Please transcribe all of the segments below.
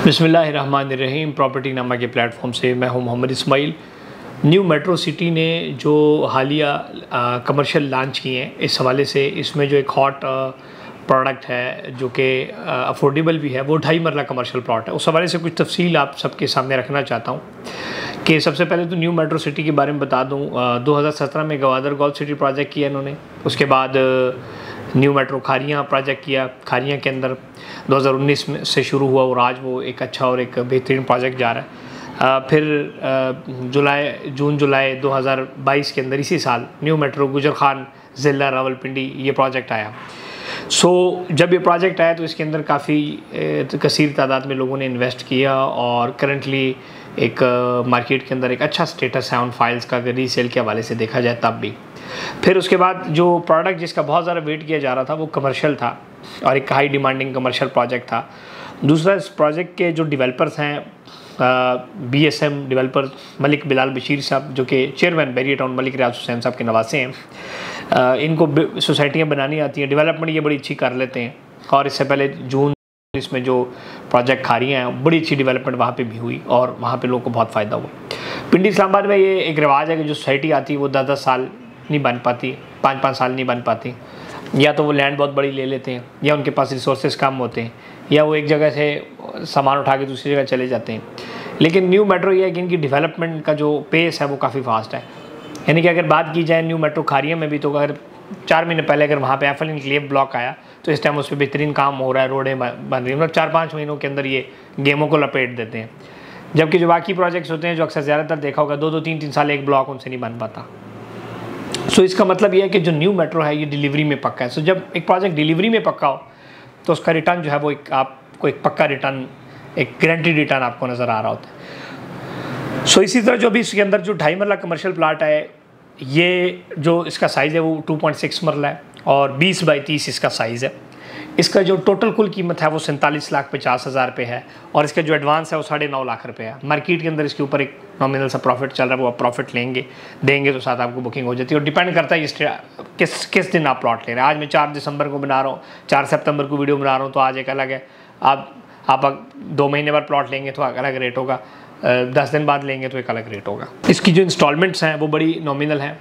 बिस्मिल्लाहिर्रहमानिर्रहीम। प्रॉपर्टी नामा के प्लेटफॉर्म से मैं हूं Mohammad Ismail. New metro city ने जो हालिया कमर्शियल लॉन्च किए हैं, इस हवाले से इसमें जो एक हॉट प्रोडक्ट है जो कि अफोर्डेबल भी है, वो 2.5 मरला कमर्शियल प्लॉट है। उस हवाले से कुछ तफसील आप सबके सामने रखना चाहता हूँ कि सबसे पहले तो न्यू मेट्रो सिटी के बारे में बता दूँ। 2017 में गवादर गोल्फ सिटी प्रोजेक्ट किया इन्होंने, उसके बाद न्यू मेट्रो खारियाँ प्रोजेक्ट किया। खारियाँ के अंदर 2019 में से शुरू हुआ और आज वो एक अच्छा और एक बेहतरीन प्रोजेक्ट जा रहा है। फिर जून जुलाई 2022 के अंदर इसी साल न्यू मेट्रो गुजर खान ज़िला रावलपिंडी ये प्रोजेक्ट आया। जब ये प्रोजेक्ट आया तो इसके अंदर काफ़ी कसीर तादाद में लोगों ने इन्वेस्ट किया और करंटली एक मार्केट के अंदर एक अच्छा स्टेटस है उन फाइल्स का, अगर रीसेल के हवाले से देखा जाए तब भी। फिर उसके बाद जो प्रोडक्ट जिसका बहुत ज़्यादा वेट किया जा रहा था वो कमर्शियल था और एक हाई डिमांडिंग कमर्शियल प्रोजेक्ट था। दूसरा, इस प्रोजेक्ट के जो डेवलपर्स हैं BSM डेवलपर मलिक बिलाल बशीर साहब, जो कि चेयरमैन बैरियर टाउन मलिक रियाज हुसैन साहब के नवासे हैं। इनको सोसाइटियाँ बनानी आती हैं, डेवलपमेंट ये बड़ी अच्छी कर लेते हैं। और इससे पहले जून इसमें जो प्रोजेक्ट खारियाँ हैं, बड़ी अच्छी डेवलपमेंट वहाँ पे भी हुई और वहाँ पे लोगों को बहुत फ़ायदा हुआ। पिंडी इस्लामाबाद में ये एक रिवाज है कि जो सोसाइटी आती है वो 10-10 साल नहीं बन पाती, 5-5 साल नहीं बन पाती। या तो वो लैंड बहुत बड़ी ले लेते हैं, या उनके पास रिसोर्सेज कम होते हैं, या वो एक जगह से सामान उठा के दूसरी जगह चले जाते हैं। लेकिन न्यू मेट्रो ये है कि इनकी डेवलपमेंट का जो पेस है वो काफ़ी फास्ट है। यानी कि अगर बात की जाए न्यू मेट्रो खारिया में भी, तो अगर 4 महीने पहले अगर वहाँ पे एफएल इनक्लेव ब्लॉक आया तो इस टाइम उस पर बेहतरीन काम हो रहा है, रोडें बन रही हैं। मतलब 4-5 महीनों के अंदर ये गेमों को लपेट देते हैं। जबकि जो बाकी प्रोजेक्ट्स होते हैं जो अक्सर ज़्यादातर देखा होगा 2-2, 3-3 साल एक ब्लॉक उनसे नहीं बन पाता। इसका मतलब ये है कि जो न्यू मेट्रो है ये डिलीवरी में पक्का है। जब एक प्रोजेक्ट डिलीवरी में पक्का हो तो उसका रिटर्न जो है वो आपको एक पक्का रिटर्न, एक गारंटीड रिटर्न आपको नज़र आ रहा होता है। इसी तरह जो भी इसके अंदर जो 2.5 मरला कमर्शियल प्लाट है, ये जो इसका साइज़ है वो 2.6 मरला है और 20 बाई 30 इसका साइज़ है। इसका जो टोटल कुल कीमत है वो 47,50,000 रुपये है और इसका जो एडवांस है वो 9.5 लाख रुपये है। मार्केट के अंदर इसके ऊपर एक नॉमिनल सा प्रॉफिट चल रहा है, वो आप प्रॉफिट देंगे तो साथ आपको बुकिंग हो जाती है। और डिपेंड करता है किस दिन आप प्लॉट ले रहे हैं। आज मैं 4 दिसंबर को बना रहा हूँ, 4 सितंबर को वीडियो बना रहा हूँ, तो आज एक अलग है। आप 2 महीने बाद प्लॉट लेंगे तो अलग रेट होगा, 10 दिन बाद लेंगे तो एक अलग रेट होगा। इसकी जो इंस्टॉलमेंट्स हैं वो बड़ी नॉमिनल हैं,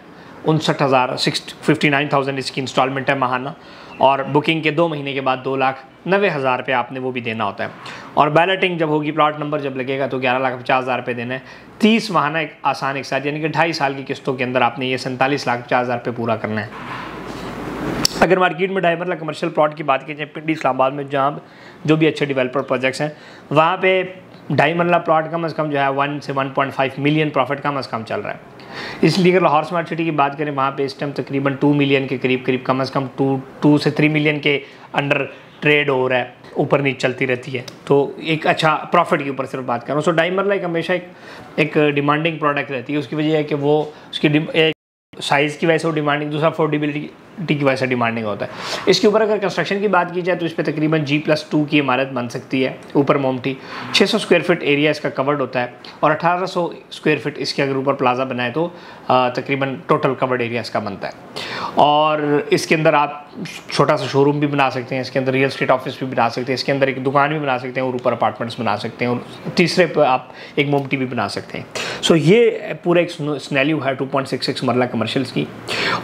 59,000 इसकी इंस्टॉलमेंट है माहाना। और बुकिंग के 2 महीने के बाद 2,90,000 रुपये आपने वो भी देना होता है। और बैलेटिंग जब होगी, प्लॉट नंबर जब लगेगा तो 11,50,000 रुपये देना है। 30 माहाना एक आसान एक साथ, यानी कि 2.5 साल की किस्तों के अंदर आपने ये 47,50,000 रुपये पूरा करना है। अगर मार्केट में 2.5 मरला कमर्शियल प्लॉट की बात की जाए पिंडी इस्लामाबाद में, जहाँ जो भी अच्छे डेवलपर प्रोजेक्ट्स हैं, वहाँ पे 2.5 मरला प्लॉट कम अज़ कम जो है 1 से 1.5 मिलियन प्रॉफिट कम अज़ कम चल रहा है। इसलिए अगर लाहौर स्मार्ट सिटी की बात करें, वहाँ पे इस टाइम तकरीबन 2 मिलियन के करीब कम अज़ कम 2 से 3 मिलियन के अंडर ट्रेड हो रहा है, ऊपर नीचे चलती रहती है। तो एक अच्छा प्रॉफिट के ऊपर सिर्फ बात कर रहा हूँ। 2.5 मरला एक हमेशा एक डिमांडिंग प्रोडक्ट रहती है। उसकी वजह है कि वो उसकी साइज़ की वजह से वो डिमांडिंग, दूसरा अफोर्डेबिलिटी की वजह से डिमांडिंग होता है। इसके ऊपर अगर कंस्ट्रक्शन की बात की जाए तो इस पर तकरीबन G+2 की इमारत बन सकती है। ऊपर मोमटी 600 स्क्वायर फीट एरिया इसका कवर्ड होता है और 1800 स्क्वायर फीट इसके अगर ऊपर प्लाजा बनाए तो तकरीबन टोटल कवर्ड एरिया इसका बनता है। और इसके अंदर आप छोटा सा शोरूम भी बना सकते हैं, इसके अंदर रियल स्टेट ऑफिस भी बना सकते हैं, इसके अंदर एक दुकान भी बना सकते हैं और ऊपर अपार्टमेंट्स बना सकते हैं, और तीसरे पर आप एक मोमटी भी बना सकते हैं। ये पूरा एक स्नेलियो है 2.66 मरला कमर्शियल्स की।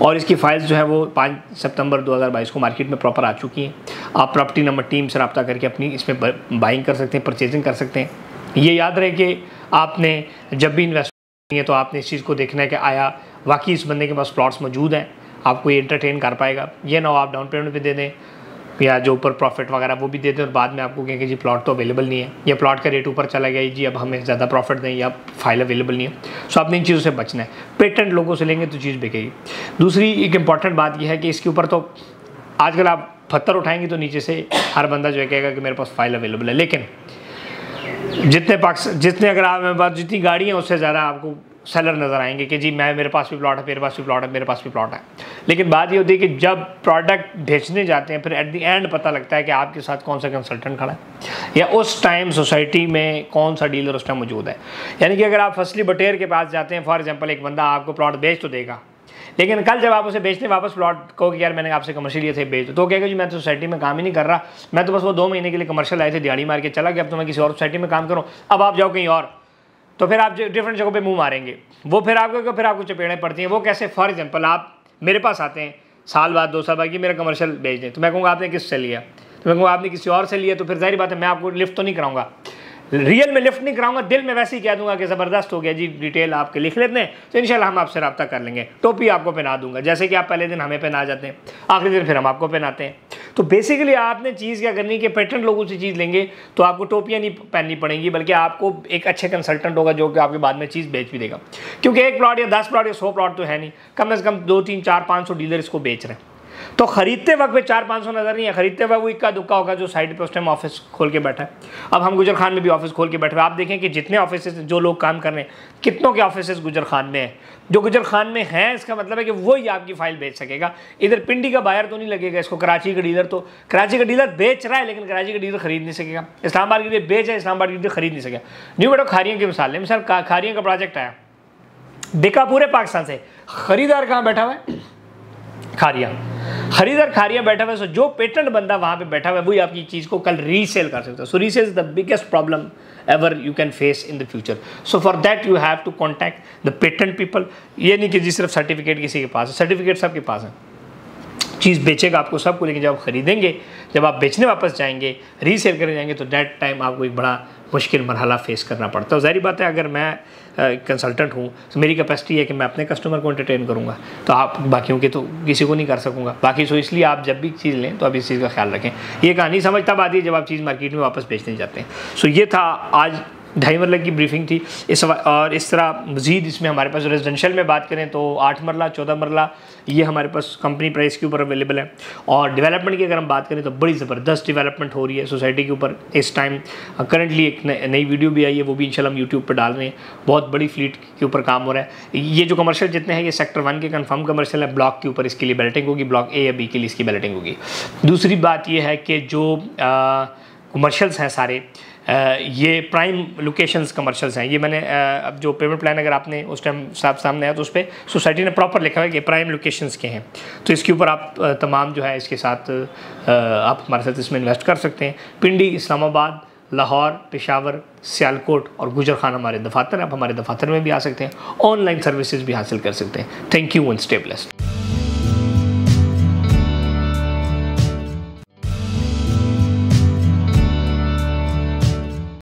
और इसकी फाइल्स जो है वो 5 सितंबर 2022 को मार्केट में प्रॉपर आ चुकी हैं। आप प्रॉपर्टी नंबर टीम से रब्ता करके अपनी इसमें बाइंग कर सकते हैं, परचेजिंग कर सकते हैं। ये याद रहे कि आपने जब भी इन्वेस्ट करेंगे तो आपने इस चीज़ को देखना है कि आया वाकई इस बंदे के पास प्लॉट्स मौजूद हैं, आपको ये एंटरटेन कर पाएगा। ये ना हो आप डाउन पेमेंट भी दे दें या जो ऊपर प्रॉफिट वगैरह वो भी दे दें और बाद में आपको कहें कि जी प्लॉट तो अवेलेबल नहीं है, या प्लॉट का रेट ऊपर चला गया जी, अब हमें ज़्यादा प्रॉफिट दें, या फाइल अवेलेबल नहीं है। आपने इन चीज़ों से बचना है। पेटेंट लोगों से लेंगे तो चीज़ बिकेगी। दूसरी एक इंपॉर्टेंट बात यह है कि इसके ऊपर तो आजकल आप पत्थर उठाएंगे तो नीचे से हर बंदा जो है कहेगा कि मेरे पास फाइल अवेलेबल है। लेकिन जितने अगर आप मेरे पास जितनी गाड़ी हैं उससे ज़्यादा आपको सेलर नज़र आएंगे कि जी मेरे पास भी प्लॉट है, मेरे पास भी प्लॉट है, मेरे पास भी प्लॉट है। लेकिन बात ये होती है कि जब प्रोडक्ट बेचने जाते हैं फिर एट द एंड पता लगता है कि आपके साथ कौन सा कंसल्टेंट खड़ा है, या उस टाइम सोसाइटी में कौन सा डीलर उस टाइम मौजूद है। यानी कि अगर आप फसली बटेर के पास जाते हैं, फॉर एग्जांपल, एक बंदा आपको प्लॉट बेच तो देगा, लेकिन कल जब आप उसे बेचने वापस प्लॉट कहो कि यार मैंने आपसे कमर्शियल लिए थे बेच दो, तो कहेगा जी मैं तो सोसाइटी में काम ही नहीं कर रहा, मैं तो बस वो 2 महीने के लिए कमर्शियल आए थे, दिहाड़ी मार के चला गया, अब तो मैं किसी और सोसाइटी में काम करूँ, अब आप जाओ कहीं और, तो फिर आप डिफरेंट जगहों पे मुंह मारेंगे, वो फिर आपको चपेड़ें पड़ती हैं। वो कैसे? फॉर एग्जांपल आप मेरे पास आते हैं साल बाद 2 साल बाद कि मेरा कमर्शियल बेच दें, तो मैं कहूँगा आपने किससे लिया, तो मैं कहूँगा आपने किसी और से लिया, तो फिर जाहिर बात है मैं आपको लिफ्ट तो नहीं कराऊंगा, रियल में लिफ्ट नहीं कराऊंगा, दिल में वैसे ही कह दूंगा कि ज़बरदस्त हो गया जी, डिटेल आपके लिख लेते हैं, तो इंशाल्लाह हम आपसे रब्ता कर लेंगे, टोपी आपको पहना दूंगा, जैसे कि आप पहले दिन हमें पहना जाते हैं, आखिरी दिन फिर हम आपको पहनाते हैं। तो बेसिकली आपने चीज़ क्या करनी है कि पेटेंट लोगों से चीज़ लेंगे तो आपको टोपियाँ नहीं पहननी पड़ेंगी, बल्कि आपको एक अच्छे कंसल्टेंट होगा जो कि आपके बाद में चीज़ बेच भी देगा, क्योंकि 1 प्लॉट या 10 प्लॉट या 100 प्लॉट तो है नहीं, कम से कम 2, 3, 4, 500 डीलर इसको बेच रहे हैं। तो खरीदते वक्त पे 400-500 नज़र नहीं है, खरीदते वक्त वो इक्का दुक्का होगा जो साइड पे उस टाइम ऑफिस खोल के बैठा है। अब हम गुजर खान में भी ऑफिस खोल के बैठे हुए, आप देखें कि जितने ऑफिस जो लोग काम कर रहे हैं, कितनों के ऑफिस गुजर खान में है, जो गुजर खान में है इसका मतलब है कि वो ही आपकी फाइल बेच सकेगा। इधर पिंडी का बायर तो नहीं लगेगा इसको, कराची का डीलर, तो कराची का डीलर बेच रहा है लेकिन कराची का डीलर खरीद नहीं सकेगा, इस्लामाबाद के लिए बेच है, इस्लामाबाद के लिए खरीद नहीं सकेगा। न्यू मेट्रो खारियों की मिसाल है, मिसाल खारियों का प्रोजेक्ट आया, बिका पूरे पाकिस्तान से, खरीदार कहाँ बैठा हुआ है? खारिया, खरीदार खारिया बैठा हुआ है। सो जो पेटेंट बंदा वहाँ पे बैठा हुआ है वही आपकी चीज़ को कल रीसेल कर सकता है। So resale is the biggest problem ever you can face in the future. So for that you have to contact the patent people. ये नहीं कि जी सिर्फ सर्टिफिकेट किसी के पास है, सर्टिफिकेट सबके पास है, चीज़ बेचेगा आपको सबको, लेकिन जब आप खरीदेंगे, जब आप बेचने वापस जाएंगे, रीसेल करने जाएंगे, तो दैट टाइम आपको एक बड़ा मुश्किल मरहला फेस करना पड़ता है। जाहिर बात है अगर मैं कंसल्टेंट हूँ तो मेरी कैपेसिटी है कि मैं अपने कस्टमर को एंटरटेन करूँगा, तो आप बाकियों के तो किसी को नहीं कर सकूँगा बाकी। सो इसलिए आप जब भी चीज़ लें तो आप इस चीज़ का ख्याल रखें। ये कहानी समझ तब आती है जब आप चीज़ मार्केट में वापस बेचने जाते हैं। सो ये था आज 2.5 मरला की ब्रीफिंग थी और इस तरह मज़ीद इसमें हमारे पास रेजिडेंशियल में बात करें तो 8 मरला 14 मरला ये हमारे पास कंपनी प्राइस के ऊपर अवेलेबल है। और डेवलपमेंट की अगर हम बात करें तो बड़ी ज़बरदस्त डेवलपमेंट हो रही है सोसाइटी के ऊपर इस टाइम। करंटली एक नई वीडियो भी आई है, वो भी इंशाल्लाह हम यूट्यूब पर डाल रहे हैं। बहुत बड़ी फ्लीट के ऊपर काम हो रहा है। ये जो कमर्शियल जितने हैं ये सेक्टर 1 के कंफर्म कमर्शियल है, ब्लॉक के ऊपर इसके लिए बैलेटिंग होगी, ब्लॉक ए या बी के लिए इसकी बैलेटिंग होगी। दूसरी बात ये है कि जो कमर्शियल्स हैं सारे ये प्राइम लोकेशंस कमर्शियल्स हैं। ये मैंने अब जो पेमेंट प्लान अगर आपने उस टाइम सामने आया तो उस पर सोसाइटी ने प्रॉपर लिखा है कि प्राइम लोकेशंस के हैं, तो इसके ऊपर आप तमाम जो है इसके साथ आप हमारे साथ इसमें इन्वेस्ट कर सकते हैं। पिंडी, इस्लामाबाद, लाहौर, पेशावर, सियालकोट और गुजर खान हमारे दफातर हैं। आप हमारे दफातर में भी आ सकते हैं, ऑनलाइन सर्विसेज भी हासिल कर सकते हैं। Thank you and stay blessed.